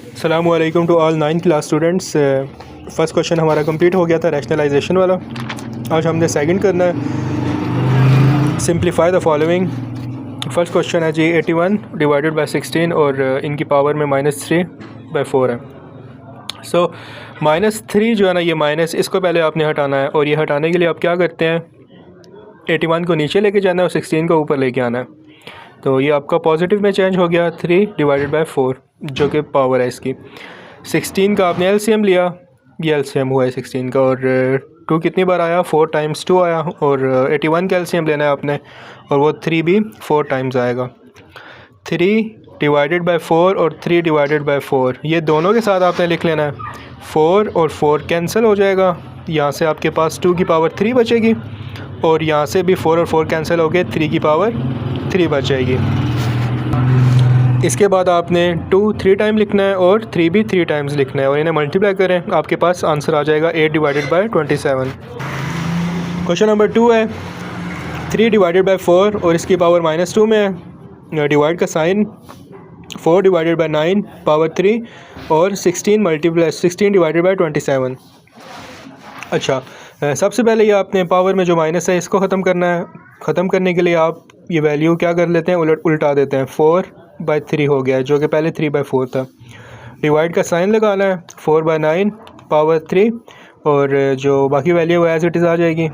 अस्सलामु अलैकुम to all 9th class students. First question हमारा कंप्लीट हो गया था रैशनलाइजेशन वाला। आज हमने सेकंड करना है simplify the following. First question है जी 81 डिवाइडेड बाय 16 और इनकी पावर में -3/4 है। सो -3 जो है ना, ये माइनस, इसको पहले आपने हटाना है और ये हटाने के लिए आप क्या करते हैं, 81 को नीचे लेके जाना है और 16 को ऊपर लेके आना है। तो ये आपका पॉजिटिव में चेंज हो गया 3 डिवाइडेड बाय 4 जो कि पावर है इसकी। 16 का आपने एलसीएम लिया, ये एलसीएम हुआ है 16 का, और 2 कितनी बार आया, 4 टाइम्स 2 आया, और 81 का एलसीएम लेना है आपने और वो 3 भी 4 टाइम्स आएगा। 3 डिवाइडेड बाय 4 और 3 डिवाइडेड बाय 4 ये दोनों के साथ आपने लिख लेना है। 4 और 4 कैंसिल हो जाएगा, यहाँ से आपके पास 2 की पावर 3 बचेगी और यहाँ से भी 4 और 4 कैंसिल हो गए, 3 की पावर 3 बच जाएगी। इसके बाद आपने 2 3 टाइम लिखना है और 3 भी 3 टाइम्स लिखना है और इन्हें मल्टीप्लाई करें, आपके पास आंसर आ जाएगा 8 डिवाइडेड बाय 27। क्वेश्चन नंबर 2 है 3 डिवाइडेड बाय 4 और इसकी पावर -2 में है। डिवाइड का साइन 4 डिवाइडेड बाय 9 पावर 3 और 16 डिवाइडेड बाय 27। अच्छा, सबसे पहले ये आपने पावर में जो माइनस है इसको ख़त्म करना है। ख़त्म करने के लिए आप ये वैल्यू क्या कर लेते हैं, उल्टा देते हैं। 4/3 हो गया है जो कि पहले 3/4 था। डिवाइड का साइन लगाना है, 4/9 पावर 3 और जो बाकी वैल्यू है एज इट इज़ आ जाएगी।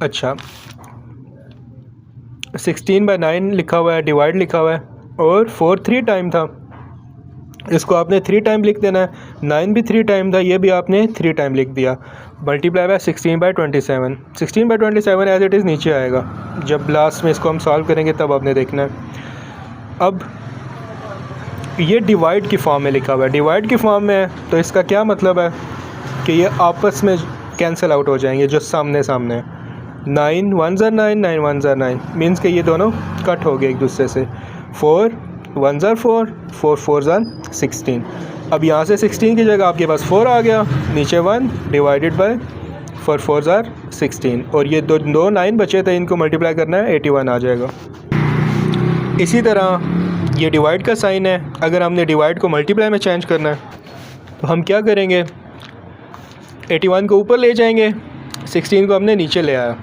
अच्छा, 16/9 लिखा हुआ है, डिवाइड लिखा हुआ है और 4 3 टाइम था, इसको आपने 3 टाइम लिख देना है। 9 भी 3 टाइम था, ये भी आपने 3 टाइम लिख दिया। Multiply by 16/27। 16/27 as it is नीचे आएगा, जब लास्ट में इसको हम सॉल्व करेंगे तब आपने देखना है। अब ये डिवाइड की फॉर्म में लिखा हुआ है, डिवाइड की फॉर्म में है तो इसका क्या मतलब है कि ये आपस में कैंसिल आउट हो जाएंगे जो सामने सामने है। 9 1 ज़ा 9, 9 1 ज़ा 9 मीन्स कि ये दोनों कट हो गए एक दूसरे से। 4 1 ज़ा 4, 4 4 ज़ा 16। अब यहाँ से 16 की जगह आपके पास 4 आ गया, नीचे 1 डिवाइडेड बाय 4 4 ज़ा 16 और ये दो 9 बचे थे, इनको मल्टीप्लाई करना है, 81 आ जाएगा। इसी तरह ये डिवाइड का साइन है, अगर हमने डिवाइड को मल्टीप्लाई में चेंज करना है तो हम क्या करेंगे, 81 को ऊपर ले जाएंगे, 16 को हमने नीचे ले आया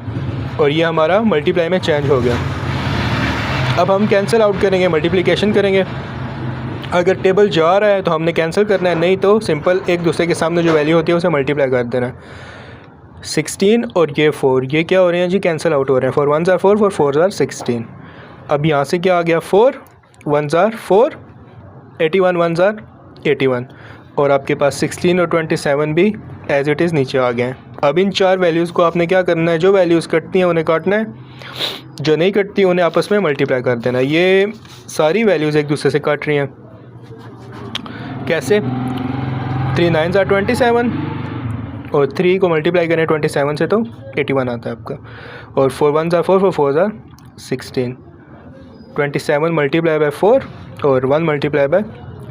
और ये हमारा मल्टीप्लाई में चेंज हो गया। अब हम कैंसिल आउट करेंगे, मल्टीप्लिकेशन करेंगे। अगर टेबल जा रहा है तो हमने कैंसिल करना है, नहीं तो सिंपल एक दूसरे के सामने जो वैल्यू होती है उसे मल्टीप्लाई कर देना है। 16 और ये 4 ये क्या हो रहे हैं जी, कैंसिल आउट हो रहे हैं। 4 1 ज़ा 4, 4 4 ज़ा 16। अब यहाँ से क्या आ गया, 4 1 ज़ा 4, 81 1 ज़ा 81 और आपके पास 16 और 27 भी एज इट इज़ नीचे आ गए हैं। अब इन 4 वैल्यूज़ को आपने क्या करना है, जो वैल्यूज़ कटती हैं उन्हें काटना है, जो नहीं कटती उन्हें आपस में मल्टीप्लाई कर देना है। ये सारी वैल्यूज़ एक दूसरे से कट रही हैं, कैसे, 3 9 ज़ा 27 और 3 को मल्टीप्लाई करें 27 से तो 81 आता है आपका, और 4 1 ज़ा 4, 4 4 ज़ा 16। 27 मल्टीप्लाई बाय 4 और 1 मल्टीप्लाई बाय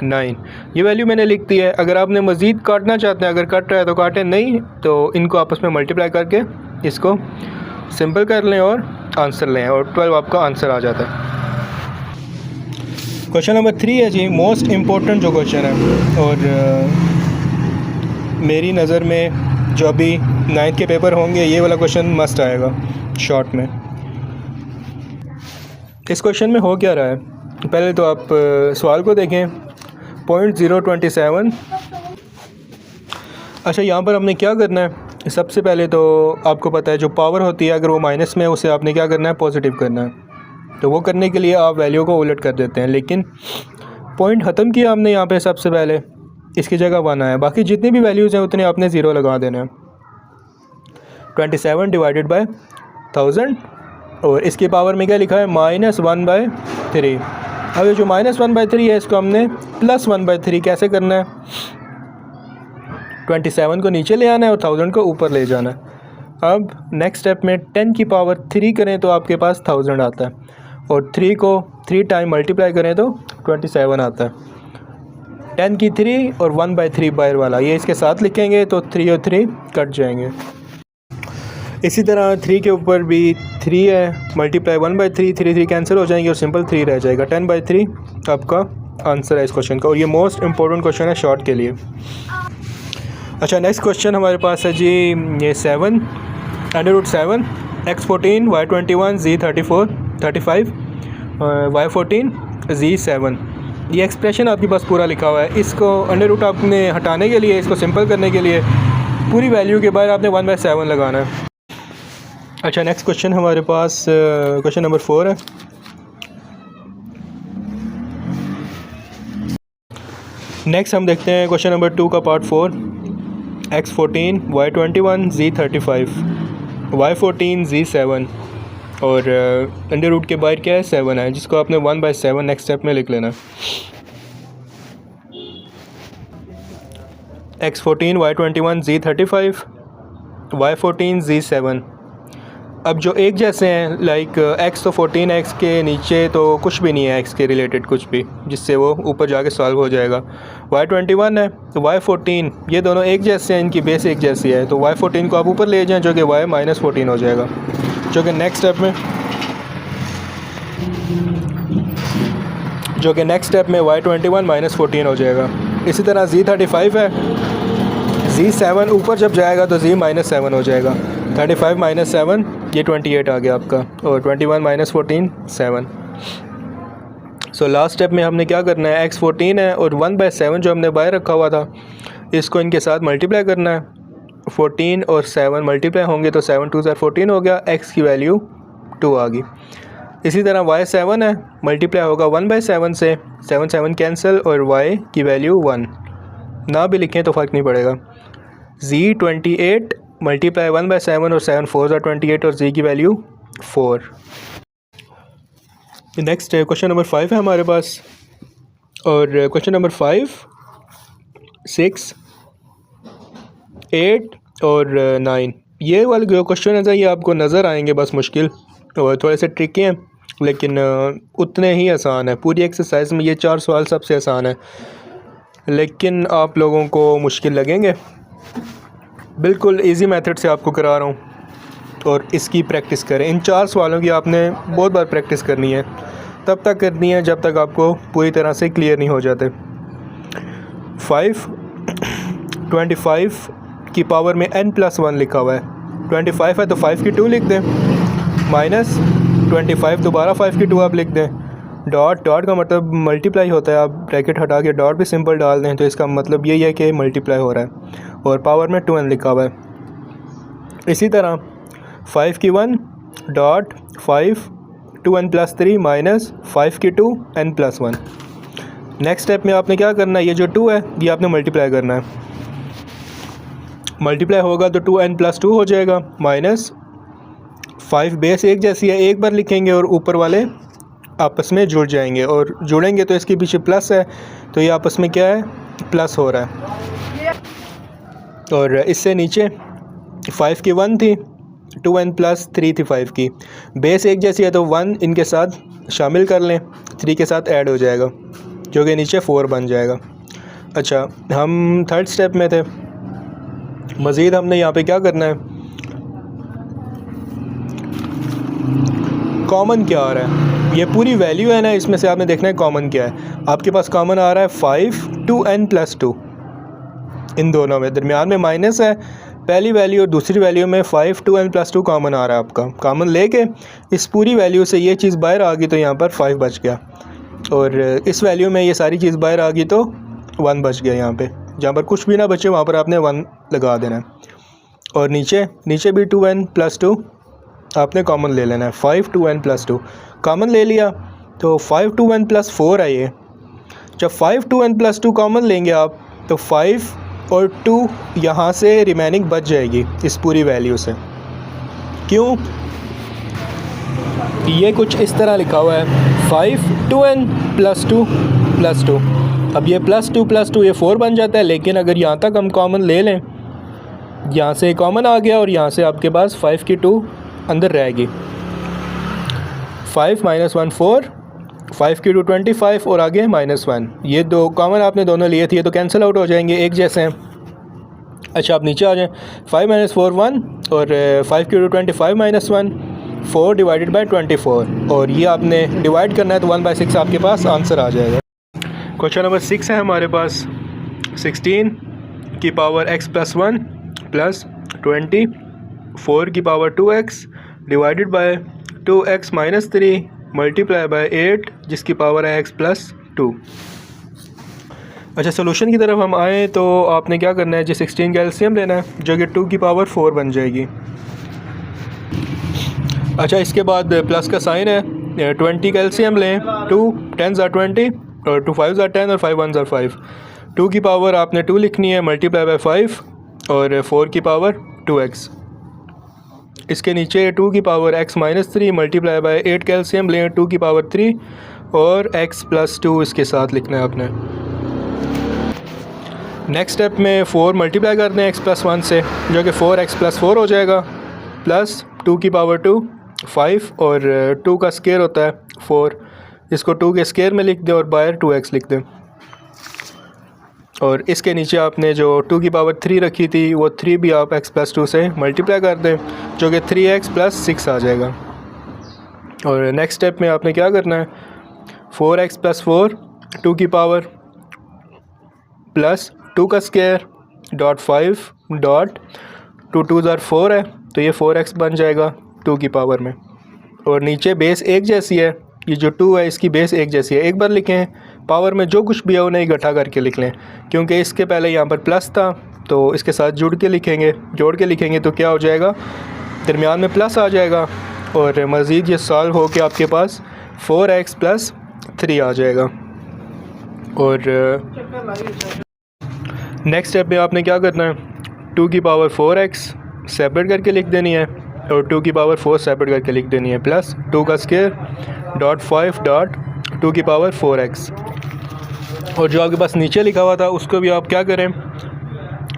9, ये वैल्यू मैंने लिख दी है। अगर आपने मज़ीद काटना चाहते हैं, अगर कट रहा है तो काटें, नहीं तो इनको आपस में मल्टीप्लाई करके इसको सिंपल कर लें और आंसर लें और 12 आपका आंसर आ जाता है। क्वेश्चन नंबर 3 है जी मोस्ट इम्पोर्टेंट जो क्वेश्चन है और मेरी नज़र में जो अभी 9th के पेपर होंगे ये वाला क्वेश्चन मस्ट आएगा शॉर्ट में। इस क्वेश्चन में हो क्या रहा है, पहले तो आप सवाल को देखें। 0.027। अच्छा, यहाँ पर हमने क्या करना है, सबसे पहले तो आपको पता है जो पावर होती है अगर वो माइनस में है उसे आपने क्या करना है, पॉजिटिव करना है। तो वो करने के लिए आप वैल्यू को उलट कर देते हैं, लेकिन पॉइंट ख़त्म किया हमने यहाँ पे, सबसे पहले इसकी जगह 1 आया, बाकी जितनी भी वैल्यूज़ हैं उतने आपने 0 लगा देना है। 27 डिवाइडेड बाय 1000 और इसकी पावर में क्या लिखा है, -1/3। अब ये जो -1/3 है इसको हमने +1/3 कैसे करना है, 27 को नीचे ले आना है और 1000 को ऊपर ले जाना है। अब नेक्स्ट स्टेप में 10 की पावर 3 करें तो आपके पास 1000 आता है और 3 को 3 टाइम मल्टीप्लाई करें तो 27 आता है। 10 की 3 और 1/3 बाहर वाला ये इसके साथ लिखेंगे तो 3 और 3 कट जाएंगे। इसी तरह 3 के ऊपर भी 3 है, मल्टीप्लाई 1/3, 3 3 कैंसिल हो जाएंगे और सिंपल 3 रह जाएगा। 10/3 आपका आंसर है इस क्वेश्चन का, और ये मोस्ट इम्पोर्टेंट क्वेश्चन है शॉर्ट के लिए। अच्छा, नेक्स्ट क्वेश्चन हमारे पास है जी ये 7 √7 x14 y21 z35 y14 z7। ये एक्सप्रेशन आपके पास पूरा लिखा हुआ है। इसको अंडर आपने हटाने के लिए, इसको सिंपल करने के लिए पूरी वैल्यू के बाद आपने 1/7 लगाना है। अच्छा, नेक्स्ट क्वेश्चन हमारे पास क्वेश्चन नंबर 4 है। नेक्स्ट हम देखते हैं क्वेश्चन नंबर 2 का part 4 x14 y21 z35 y14 z7 और अंडर रूट के बाहर क्या है 7 है, जिसको आपने 1/7 नेक्स्ट स्टेप में लिख लेना है। x14 y21 z35 y14 z7। अब जो एक जैसे हैं लाइक x तो 14 x के नीचे तो कुछ भी नहीं है x के रिलेटेड कुछ भी, जिससे वो ऊपर जाके सॉल्व हो जाएगा। y21 है तो y14, ये दोनों एक जैसे हैं, इनकी बेस एक जैसी है, तो y14 को आप ऊपर ले जाएं जो कि y-14 हो जाएगा, जो कि नेक्स्ट स्टेप में y21 -14 हो जाएगा। इसी तरह z35 है, z7 ऊपर जब जाएगा तो z -7 हो जाएगा। 35 - 7 ये 28 आ गया आपका, और 21 - 14 7। सो लास्ट स्टेप में हमने क्या करना है, x14 है और 1/7 जो हमने बाहर रखा हुआ था इसको इनके साथ मल्टीप्लाई करना है। 14 और 7 मल्टीप्लाई होंगे तो 7 2 14 हो गया, x की वैल्यू 2 आ गई। इसी तरह y7 है, मल्टीप्लाई होगा 1/7 से, 7 7 कैंसिल और y की वैल्यू 1, ना भी लिखें तो फ़र्क नहीं पड़ेगा। z28 मल्टीप्लाई 1/7 और 7 4 28 और z की वैल्यू 4। नेक्स्ट क्वेश्चन नंबर 5 है हमारे पास, और क्वेश्चन नंबर 5 6 8 और 9 ये वाले जो क्वेश्चन है ये आपको नज़र आएंगे बस मुश्किल और थोड़े से ट्रिकी हैं, लेकिन उतने ही आसान है। पूरी एक्सरसाइज में ये 4 सवाल सबसे आसान है, लेकिन आप लोगों को मुश्किल लगेंगे। बिल्कुल इजी मेथड से आपको करा रहा हूँ, और इसकी प्रैक्टिस करें। इन 4 सवालों की आपने बहुत बार प्रैक्टिस करनी है, तब तक करनी है जब तक आपको पूरी तरह से क्लियर नहीं हो जाते। 25 की पावर में n+1 लिखा हुआ है। 25 है तो 5 की 2 लिख दें, -25 दोबारा 5 की 2 आप लिख दें। डॉट का मतलब मल्टीप्लाई होता है, आप ब्रैकेट हटा के डॉट भी सिंपल डाल दें तो इसका मतलब यही है कि मल्टीप्लाई हो रहा है, और पावर में 2n लिखा हुआ है। इसी तरह 5 की 1 डॉट 5 2n + 3 -5 की 2 n+1। नेक्स्ट स्टेप में आपने क्या करना है, ये जो 2 है ये आपने मल्टीप्लाई करना है। मल्टीप्लाई होगा तो 2n + 2 हो जाएगा, -5 बेस एक जैसी है, एक बार लिखेंगे और ऊपर वाले आपस में जुड़ जाएंगे, और जुड़ेंगे तो इसके पीछे प्लस है तो ये आपस में क्या है प्लस हो रहा है। और इससे नीचे 5 की 1 थी, 2n + 3 थी 5 की, बेस एक जैसी है तो 1 इनके साथ शामिल कर लें, 3 के साथ ऐड हो जाएगा जो कि नीचे 4 बन जाएगा। अच्छा, हम थर्ड स्टेप में थे। मज़ीद हमने यहाँ पे क्या करना है, कॉमन क्या आ रहा है, ये पूरी वैल्यू है ना, इसमें से आपने देखना है कॉमन क्या है। आपके पास कॉमन आ रहा है 5 2n + 2, इन दोनों में दरमियान में माइनस है, पहली वैल्यू और दूसरी वैल्यू में 5 2n + 2 कॉमन आ रहा है आपका। कॉमन लेके इस पूरी वैल्यू से ये चीज़ बाहर आ गई तो यहाँ पर 5 बच गया, और इस वैल्यू में ये सारी चीज़ बाहर आ गई तो 1 बच गया। यहाँ पे जहाँ पर कुछ भी ना बचे वहाँ पर आपने 1 लगा देना है, और नीचे भी 2n + 2 आपने कॉमन ले लेना है। 5 2n + 2 कॉमन ले लिया तो 5 2n + 4 है ये। जब 5 2n + 2 कॉमन लेंगे आप तो 5 और 2 यहाँ से रिमेनिंग बच जाएगी इस पूरी वैल्यू से। क्यों, ये कुछ इस तरह लिखा हुआ है 5 2n + 2 + 2। अब ये +2 + 2 ये 4 बन जाता है, लेकिन अगर यहाँ तक हम कॉमन ले लें, यहाँ से कॉमन आ गया और यहाँ से आपके पास 5 की 2 अंदर रहेगी। 5 - 1 4, 5 की 2 25 और आगे -1, ये दो कॉमन आपने दोनों लिए थे, ये तो कैंसिल आउट हो जाएंगे, एक जैसे हैं। अच्छा, आप नीचे आ जाएं, 5 - 4 1 और 5 की 2 25 - 1 4 / 24, और ये आपने डिवाइड करना है तो 1/6 आपके पास आंसर आ जाएगा। क्वेश्चन नंबर 6 है हमारे पास। 16 की पावर x प्लस 1 प्लस 24 की power 2x divided by 2x minus 3 multiply by 8 जिसकी पावर है x प्लस 2। अच्छा, सोल्यूशन की तरफ हम आए तो आपने क्या करना है जी, 16 का एलसीएम लेना है जो कि 2 की पावर 4 बन जाएगी। अच्छा, इसके बाद प्लस का साइन है, 20 का एलसीएम लें, 2 10s are 20 और 2 5s are 10 और 5 1s are 5। 2 की पावर आपने 2 लिखनी है मल्टीप्लाई बाय 5 और 4 की पावर 2x। इसके नीचे 2 की power x minus 3 multiply by 8 का एलसीएम लें, 2 की पावर 3 और x प्लस 2 इसके साथ लिखना है आपने। नेक्स्ट स्टेप में 4 मल्टीप्लाई कर दें x प्लस 1 से जो कि 4x प्लस 4 हो जाएगा, प्लस 2 की पावर 2 5 और 2 का स्केयर होता है 4, इसको 2 के स्केयर में लिख दें और बाय 2x लिख दें। और इसके नीचे आपने जो 2 की पावर 3 रखी थी वो 3 भी आप x प्लस 2 से मल्टीप्लाई कर दें जो कि 3x प्लस 6 आ जाएगा। और नेक्स्ट स्टेप में आपने क्या करना है, 4x प्लस 4 2 की पावर प्लस 2 का square dot 5 dot 2 2s are 4 है तो ये 4x बन जाएगा 2 की पावर में। और नीचे बेस एक जैसी है, ये जो 2 है इसकी बेस एक जैसी है। एक बार लिखें, पावर में जो कुछ भी है उन्हें इकट्ठा करके लिख लें क्योंकि इसके पहले यहाँ पर प्लस था तो इसके साथ जोड़ के लिखेंगे तो क्या हो जाएगा, दरमियान में प्लस आ जाएगा और मज़ीद ये सॉल्व हो के आपके पास 4x प्लस 3 आ जाएगा। और नेक्स्ट स्टेप में आपने क्या करना है, 2 की पावर 4x सेपरेट करके लिख देनी है और 2 की पावर 4 सेपरेट करके लिख देनी है, प्लस 2 का स्केयर डॉट 5 डॉट 2 की पावर 4x। और जो आपके पास नीचे लिखा हुआ था उसको भी आप क्या करें,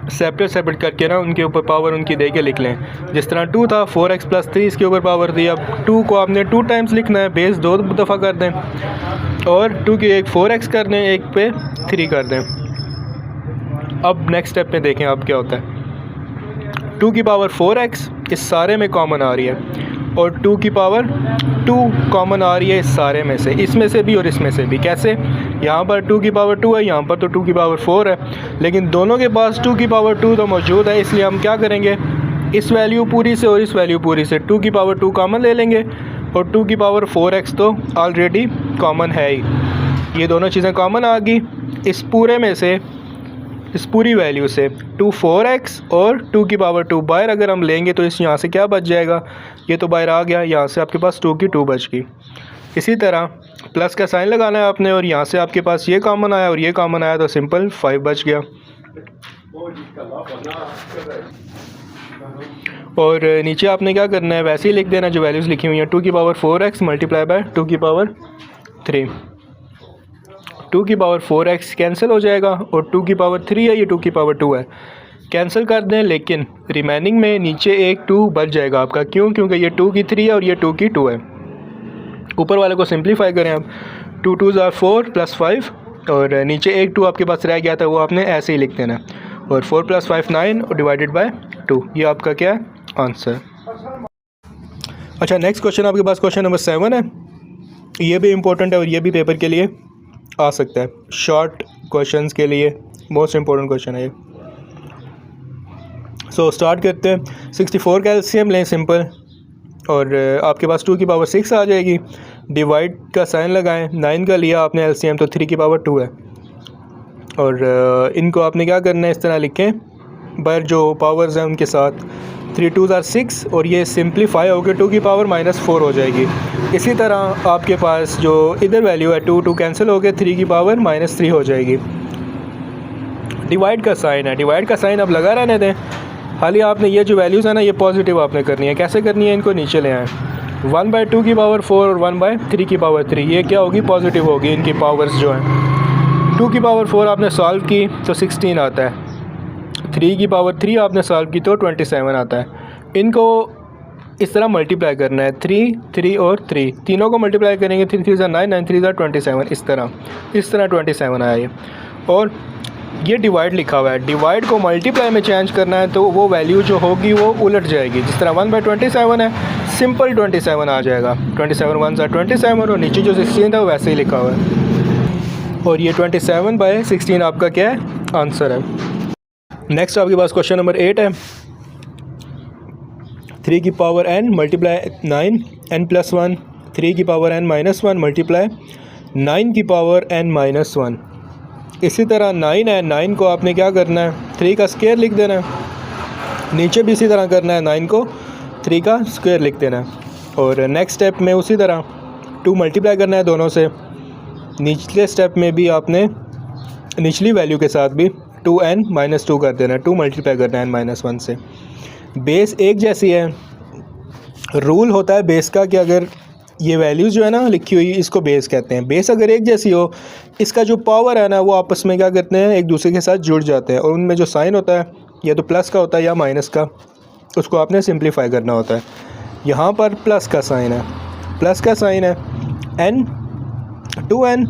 सेपरेट करके ना उनके ऊपर पावर उनकी दे के लिख लें। जिस तरह 2 था 4x प्लस 3 इसके ऊपर पावर दी, अब 2 को आपने 2 टाइम्स लिखना है, बेस 2 दफ़ा कर दें और 2 की एक 4x कर दें, एक पे 3 कर दें। अब नेक्स्ट स्टेप में देखें आप क्या होता है, 2 की पावर 4x इस सारे में कॉमन आ रही है और 2 की पावर 2 कॉमन आ रही है इस सारे में से, इसमें से भी और इसमें से भी। कैसे, यहाँ पर 2 की पावर 2 है, यहाँ पर तो 2 की पावर 4 है, लेकिन दोनों के पास 2 की पावर 2 तो मौजूद है, इसलिए हम क्या करेंगे, इस वैल्यू पूरी से और इस वैल्यू पूरी से 2 की पावर 2 कॉमन ले लेंगे और 2 की पावर 4x तो ऑलरेडी कॉमन है ही। ये दोनों चीज़ें कॉमन आ गई इस पूरे में से, इस पूरी वैल्यू से 2 4x और 2 की पावर 2 बाहर अगर हम लेंगे तो इस यहाँ से क्या बच जाएगा, ये तो बाहर आ गया, यहाँ से आपके पास 2 की 2 बच गई। इसी तरह प्लस का साइन लगाना है आपने और यहाँ से आपके पास ये कॉमन आया और ये कॉमन आया तो सिंपल 5 बच गया। और नीचे आपने क्या करना है, वैसे ही लिख देना जो वैल्यूज़ लिखी हुई हैं, 2 की पावर 4x मल्टीप्लाई बाय 2 की पावर 3। 2 की पावर 4x कैंसिल हो जाएगा और 2 की पावर 3 है, ये 2 की पावर 2 है, कैंसिल कर दें, लेकिन रिमेनिंग में नीचे एक 2 बच जाएगा आपका। क्यों, क्योंकि ये 2 की 3 है और ये 2 की 2 है। ऊपर वाले को सिंप्लीफाई करें आप, 2 2s are 4 प्लस 5 और नीचे एक 2 आपके पास रह गया था वो आपने ऐसे ही लिख देना और 4 प्लस 5 9 और डिवाइडेड बाय 2, ये आपका क्या है, आंसर। अच्छा, नेक्स्ट क्वेश्चन आपके पास क्वेश्चन नंबर 7 है, ये भी इम्पोर्टेंट है और ये भी पेपर के लिए आ सकता है, शॉर्ट क्वेश्चंस के लिए मोस्ट इम्पोर्टेंट क्वेश्चन है ये। सो स्टार्ट करते हैं। 64 का एलसीएम लें सिंपल और आपके पास 2 की पावर 6 आ जाएगी, डिवाइड का साइन लगाएं, 9 का लिया आपने एलसीएम तो 3 की पावर 2 है और इनको आपने क्या करना है, इस तरह लिखें बाहर जो पावर्स हैं उनके साथ, 3 2s are 6 और ये सिंप्लीफाई होकर 2 की पावर -4 हो जाएगी। इसी तरह आपके पास जो इधर वैल्यू है 2 2 कैंसिल हो गए, 3 की पावर -3 हो जाएगी। डिवाइड का साइन है, डिवाइड का साइन अब लगा रहने दें, खाली आपने ये जो वैल्यूज़ है ना ये पॉजिटिव आपने करनी है। कैसे करनी है, इनको नीचे ले आएँ, 1/2 की पावर 4 और 1/3 की पावर 3, ये क्या होगी, पॉजिटिव होगी इनकी पावर्स जो हैं। 2 की पावर 4 आपने सॉल्व की तो 16 आता है, 3 की पावर 3 आपने सॉल्व की तो 27 आता है। इनको इस तरह मल्टीप्लाई करना है, 3 3 और 3 तीनों को मल्टीप्लाई करेंगे, 3 3 9 9 3 27, इस तरह 27 आया ये। और ये डिवाइड लिखा हुआ है, डिवाइड को मल्टीप्लाई में चेंज करना है तो वो वैल्यू जो होगी वो उलट जाएगी। जिस तरह 1/27 है, सिंपल 27 आ जाएगा, 27 1s are 27 और नीचे जो 16 था वो वैसे ही लिखा हुआ है। और ये 27/16 आपका क्या है, आंसर है। नेक्स्ट आपके पास क्वेश्चन नंबर 8 है। 3 की पावर n मल्टीप्लाई 9 n+1, 3 की पावर n -1 मल्टीप्लाई 9 की पावर n -1। इसी तरह 9 है, 9 को आपने क्या करना है, 3 का स्क्वायर लिख देना है। नीचे भी इसी तरह करना है, 9 को 3 का स्क्वायर लिख देना है। और नेक्स्ट स्टेप में उसी तरह 2 मल्टीप्लाई करना है दोनों से। निचले स्टेप में भी आपने निचली वैल्यू के साथ भी 2n - 2 कर देना है, 2 मल्टीप्लाई करना है n-1 से। बेस एक जैसी है। रूल होता है बेस का कि अगर ये वैल्यूज़ जो है ना लिखी हुई, इसको बेस कहते हैं। बेस अगर एक जैसी हो, इसका जो पावर है ना वो आपस में क्या करते हैं, एक दूसरे के साथ जुड़ जाते हैं। और उनमें जो साइन होता है या तो प्लस का होता है या माइनस का, उसको आपने सिंप्लीफाई करना होता है। यहाँ पर प्लस का साइन है, प्लस का साइन है n 2n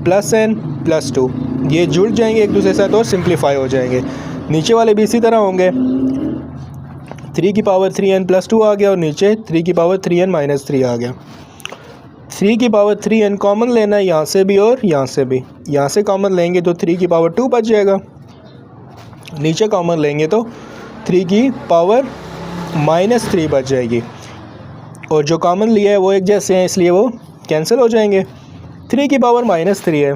+ n + 2, ये जुड़ जाएंगे एक दूसरे के साथ और सिंप्लीफाई हो जाएंगे। नीचे वाले भी इसी तरह होंगे। 3 की पावर 3n + 2 आ गया और नीचे 3 की पावर 3n - 3 आ गया। 3 की पावर 3n कॉमन लेना है यहाँ से भी और यहाँ से भी। यहाँ से कॉमन लेंगे तो 3 की पावर 2 बच जाएगा, नीचे कॉमन लेंगे तो 3 की पावर -3 बच जाएगी। और जो कॉमन लिया है वो एक जैसे हैं, इसलिए वो कैंसिल हो जाएंगे। 3 की पावर -3 है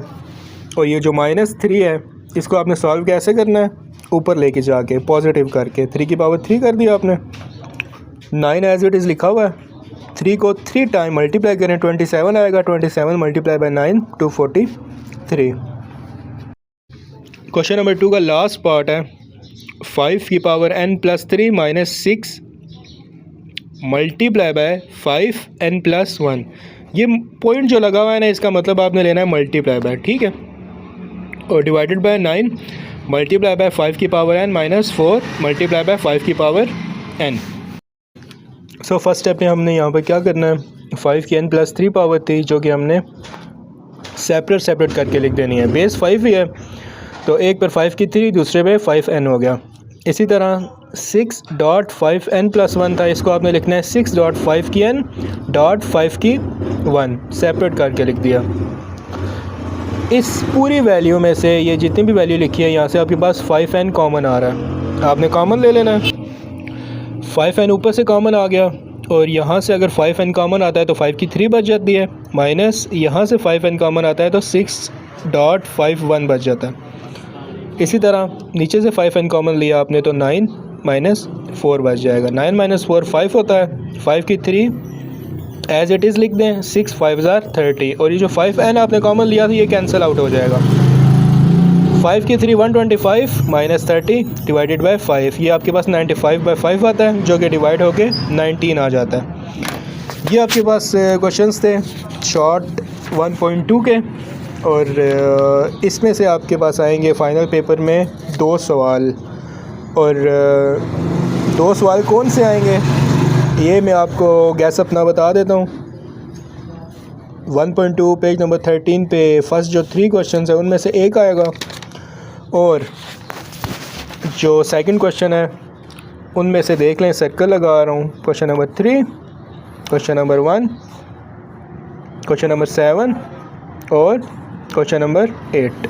और ये जो -3 है इसको आपने सॉल्व कैसे करना है, ऊपर लेके जाके पॉजिटिव करके 3 की पावर 3 कर दिया आपने। 9 एज इट इज़ लिखा हुआ है, 3 को 3 टाइम मल्टीप्लाई करें 27 आएगा, 27 × 9 243। क्वेश्चन नंबर 2 का लास्ट पार्ट है। 5 की power n + 3 - 6 multiply by 5n + 1। ये पॉइंट जो लगा हुआ है ना, इसका मतलब आपने लेना है मल्टीप्लाई बाय, ठीक है। और डिवाइडेड बाय 9 मल्टीप्लाई बाय 5 की पावर n - 4 मल्टीप्लाई बाय 5 की power n। So first step में हमने यहाँ पर क्या करना है, 5 की n + 3 पावर थी जो कि हमने सेपरेट करके लिख देनी है। बेस 5 ही है तो एक पर 5 की 3, दूसरे पे 5n हो गया। इसी तरह 6.5n + 1 था, इसको आपने लिखना है 6.5 की n डॉट 5 की 1, सेपरेट करके लिख दिया। इस पूरी वैल्यू में से ये जितनी भी वैल्यू लिखी है यहाँ से आपके पास 5n कॉमन आ रहा है, आपने कॉमन ले लेना है। 5n ऊपर से कॉमन आ गया और यहाँ से अगर 5n कॉमन आता है तो 5 की 3 बच जाती है, माइनस यहाँ से 5n कॉमन आता है तो 6.51 बच जाता है। इसी तरह नीचे से 5n कॉमन लिया आपने तो 9 - 4 बच जाएगा। 9 - 4 5 होता है, 5 की 3 एज इट इज़ लिख दें, 6 5 = 30 और ये जो 5n आपने कॉमन लिया था ये कैंसिल आउट हो जाएगा। 5 की 3 125 - 30 डिवाइडेड बाय 5, ये आपके पास 95/5 आता है जो कि डिवाइड होके 19 आ जाता है। ये आपके पास क्वेश्चंस थे शॉर्ट 1.2 के और इसमें से आपके पास आएंगे फ़ाइनल पेपर में 2 सवाल। और 2 सवाल कौन से आएंगे ये मैं आपको गैस अपना बता देता हूँ। 1.2 पेज नंबर 13 पे फर्स्ट जो 3 क्वेश्चन है उनमें से एक आएगा और जो सेकंड क्वेश्चन है उनमें से देख लें, सर्कल लगा रहा हूँ। Question number 3, question number 1, question number 7 और क्वेश्चन नंबर 8।